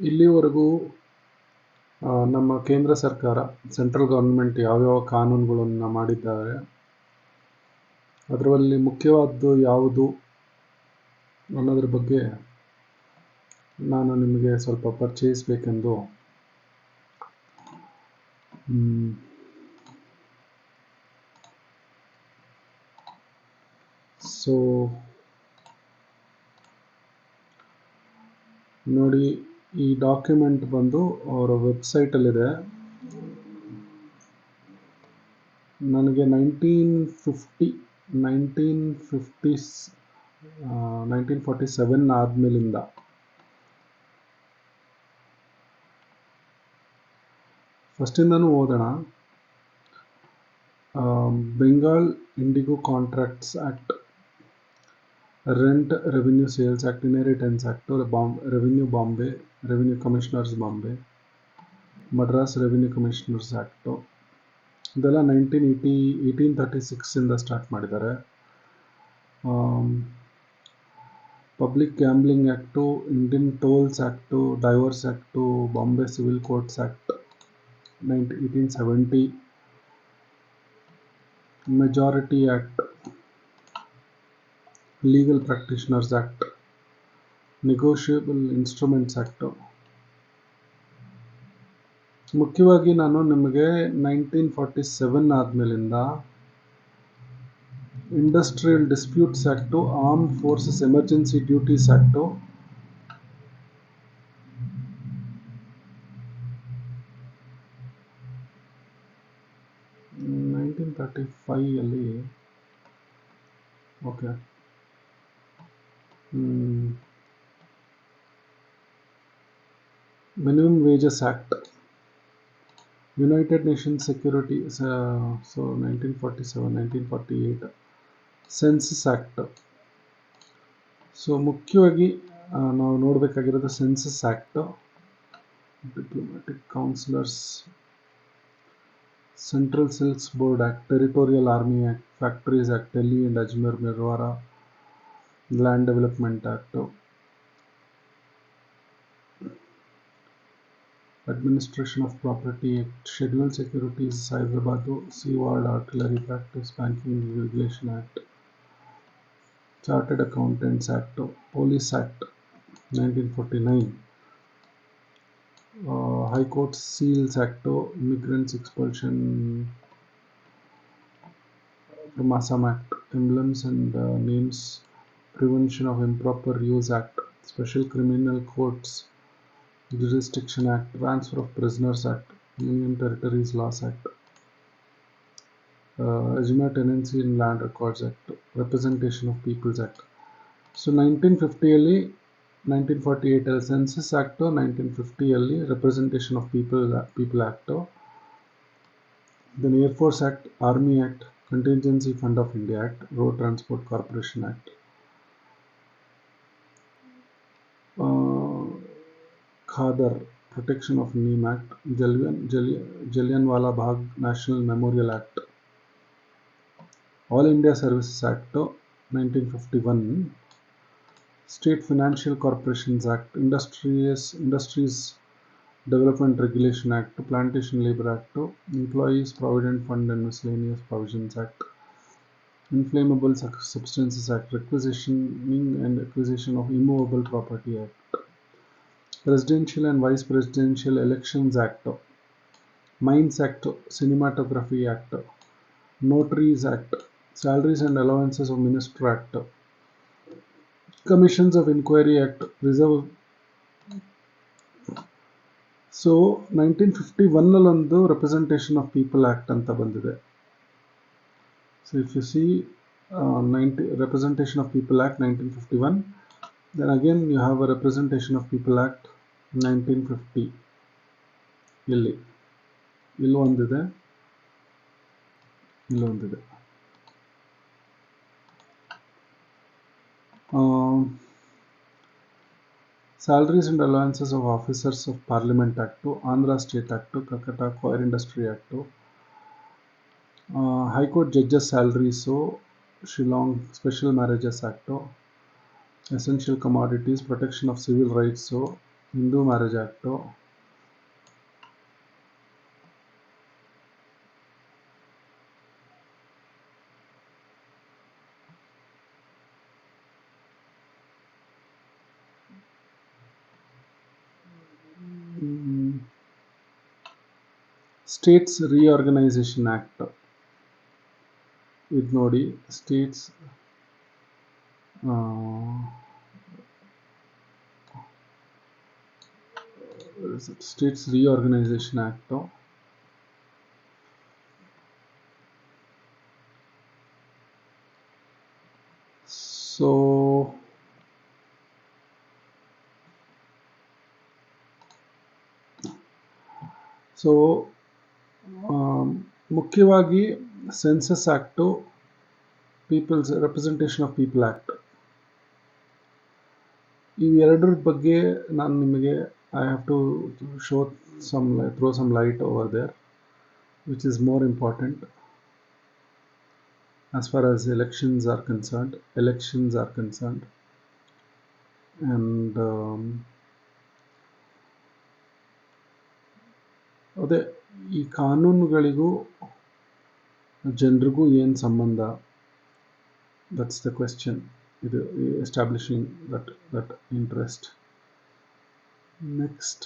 ಇಲ್ಲಿವರೆಗೂ ನಮ್ಮ ಕೇಂದ್ರ ಸರ್ಕಾರ ಸೆಂಟ್ರಲ್ ಗೌರ್ಮೆಂಟ್ ಯಾವ್ಯಾವ ಕಾನೂನುಗಳನ್ನು ಮಾಡಿದ್ದಾರೆ, ಅದರಲ್ಲಿ ಮುಖ್ಯವಾದ್ದು ಯಾವುದು ಅನ್ನೋದ್ರ ಬಗ್ಗೆ ನಾನು ನಿಮಗೆ ಸ್ವಲ್ಪ ಪರಿಚಯಿಸಬೇಕೆಂದು ಸೊ ನೋಡಿ, ಈ ಡಾಕ್ಯುಮೆಂಟ್ ಬಂದು ಅವರ ವೆಬ್ಸೈಟಲ್ಲಿದೆ. ನನಗೆ 1947 ಆದಮೇಲಿಂದ ಫಸ್ಟಿಂದನೂ ಓದೋಣ. Bengal indigo contracts act, rent revenue sales act, inheritance act, revenue commissioners Bombay, Madras revenue commissioners act, ಇದೆಲ್ಲ 1836 ಸ್ಟಾರ್ಟ್ ಮಾಡಿದ್ದಾರೆ. Public gambling act, Indian tolls act, divorce act, Bombay civil courts act 1870, majority act, legal practitioners act, negotiable instruments act. ಮುಖ್ಯವಾಗಿ ನಾನು ನಿಮಗೆ 1947 ಆದಮೇಲಿಂದ industrial disputes act, armed forces emergency duties act, ಅಲ್ಲಿ okay, minimum wages act, United Nations security, 1947, 1948 census act. So ಮುಖ್ಯವಾಗಿ ನಾವು ನೋಡಬೇಕಾಗಿರೋದು census act, diplomatic councillors, central silks board act, territorial army act, factories act, Delhi and Ajmer Merwara land development act, Administration of Property Act, Scheduled Securities, Hyderabad, Seaward Artillery Practice, Banking Regulation Act, Chartered Accountants Act, Police Act 1949, High Court Seals Act, Immigrants Expulsion from Assam Act, Emblems and Names Prevention of Improper Use Act, Special Criminal Courts Jurisdiction Act, Transfer of Prisoners Act, Union Territories Laws Act, Ajima Tenancy in Land Records Act, Representation of Peoples Act. So 1950 1948 Census Act, 1950 Representation of People Act, then Air Force Act, Army Act, Contingency Fund of India Act, Road Transport Corporation Act, Khadar, Protection of Neem Act, Jallianwala Bagh National Memorial Act, All India Services Act 1951, State Financial Corporations Act, Industries Development Regulation Act, Plantation Labor Act, Employees Provident Fund and Miscellaneous Provisions Act, Inflammable Substances Act, Requisitioning and Acquisition of Immovable Property Act, Presidential and Vice Presidential Elections Act, Mines Act, Cinematography Act, Notaries Act, Salaries and Allowances of Minister Act, Commissions of Inquiry Act, Reserve. So 1951 ಒಂದು Representation of People Act ಅಂತ ಬಂದಿದೆ. So if you see Representation of People Act 1951, then again you have a Representation of People Act 1950. ಇಲ್ಲೊಂದಿದೆ. Salaries and Allowances of Officers of Parliament Act, Andhra State Act, Calcutta Coir Industry Act, High Court Judges Salaries, Shillong Special Marriages Act, Essential Commodities, Protection of Civil Rights, Hindu marriage act, states reorganisation act. ಇದು ನೋಡಿ, states reorganisation act. So ಮುಖ್ಯವಾಗಿ census act, people's representation of people act, ಇವೆರಡರ ಬಗ್ಗೆ ನಾನು ನಿಮಗೆ I have to throw some light over there, which is more important as far as elections are concerned. And ಅದೇ ಈ ಕಾನೂನುಗಳಿಗೂ ಜನರಿಗೂ ಏನು ಸಂಬಂಧ, that's the question. ಇದು establishing that interest. Next,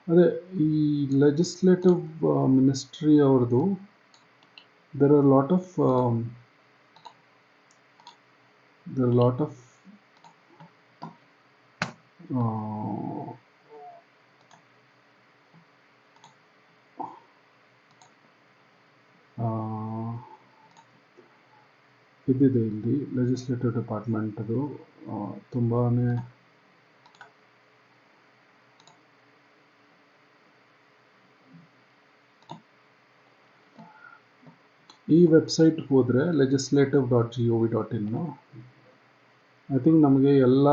ಅದೇ ಈ ಲೆಜಿಸ್ಲೇಟಿವ್ ಮಿನಿಸ್ಟ್ರಿ ಅವ್ರದ್ದು, there are a lot of ಇದಿದೆ ಇಲ್ಲಿ ಲೆಜಿಸ್ಲೇಟಿವ್ ಡಿಪಾರ್ಟ್ಮೆಂಟ್ದು ತುಂಬಾ ಈ ವೆಬ್ಸೈಟ್ಗೆ ಹೋದರೆ legislative.gov.in, ಐ ಥಿಂಕ್ ನಮಗೆ ಎಲ್ಲ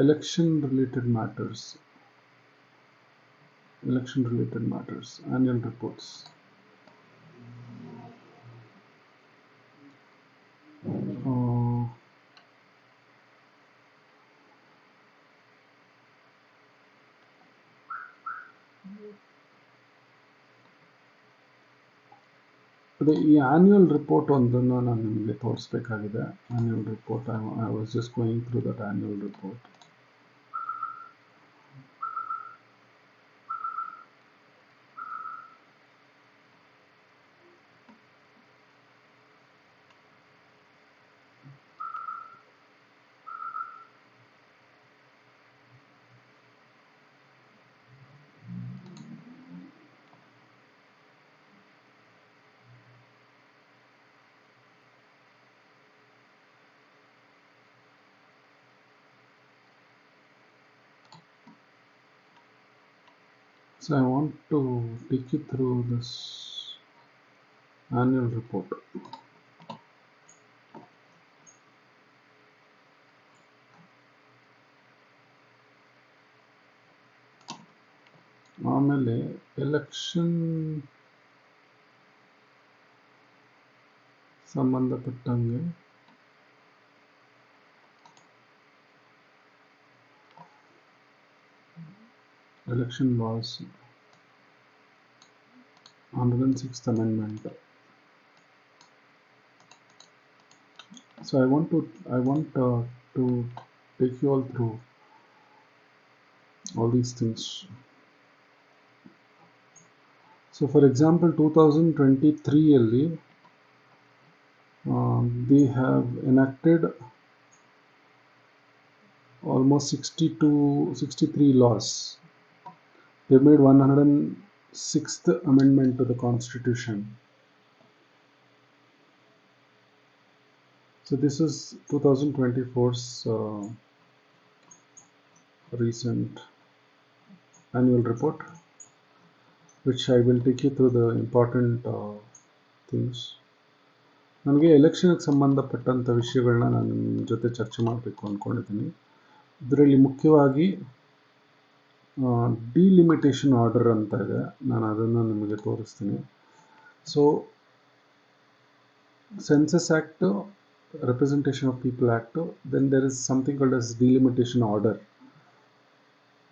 election related matters, annual reports, ಅದೇ ಈ ಆನ್ಯುವಲ್ ರಿಪೋರ್ಟ್ ಒಂದನ್ನು ನಾನು ನಿಮಗೆ ತೋರಿಸ್ಬೇಕಾಗಿದೆ. Annual report, I was just going through that annual report. So I want to take you through this annual report. ಆಮೇಲೆ ಎಲೆಕ್ಷನ್ ಸಂಬಂಧಪಟ್ಟಂಗೆ election laws, 106th amendment. So I want to take you all through all these things. So for example, 2023 alli they have enacted almost 63 laws. They made 106th amendment to the constitution. So this is 2024's recent annual report, which I will take you through the important things. ನನಗೆ ಎಲೆಕ್ಷನ್ಗೆ ಸಂಬಂಧಪಟ್ಟಂಥ ವಿಷಯಗಳನ್ನ ನಾನು ನಿಮ್ಮ ಜೊತೆ ಚರ್ಚೆ ಮಾಡಬೇಕು ಅಂದ್ಕೊಂಡಿದ್ದೀನಿ. ಇದರಲ್ಲಿ ಮುಖ್ಯವಾಗಿ ಡಿಲಿಮಿಟೇಷನ್ ಆರ್ಡರ್ ಅಂತ ಇದೆ, ನಾನು ಅದನ್ನು ನಿಮಗೆ ತೋರಿಸ್ತೀನಿ. So Census Act, Representation of People Act, then there is something called as delimitation order.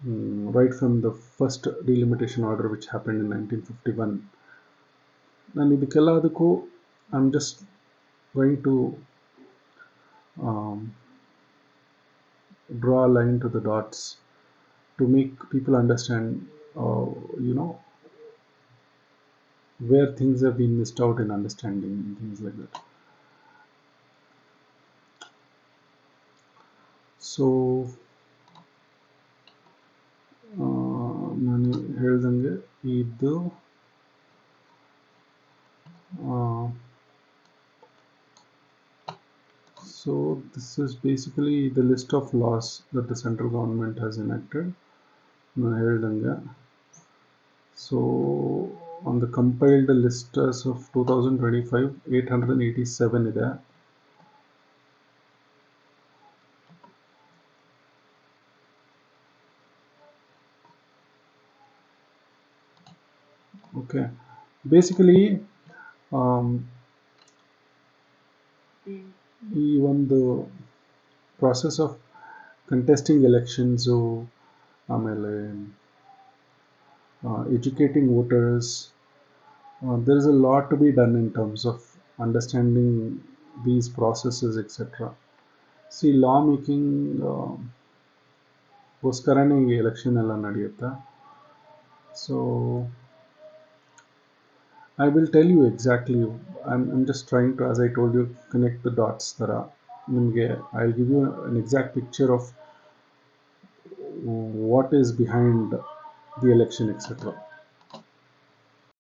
Right from the first delimitation order which happened in 1951. And idikelladaku, I'm just going to um, draw a line to the dots to make people understand, you know, where things have been missed out in understanding and things like that. So ನಾನು ಹೇಳ್ದಂಗೆ ಇದು so this is basically the list of laws that the central government has enacted. ನಾನು ಹೇಳ್ದಂಗೆ so on the compiled list as of 2025 887 ಇದೆ. Okay, basically ಈ ಒಂದು process of contesting elections, ಆಮೇಲೆ educating voters, there is a lot to be done in terms of understanding these processes, etc. See, law making ಗೋಸ್ಕರನೇ ಈ election ಎಲ್ಲ ನಡೆಯುತ್ತೆ. So I will tell you exactly. I'm just trying to, as I told you, connect the dots. I'll give you an exact picture of what is behind the election, etc.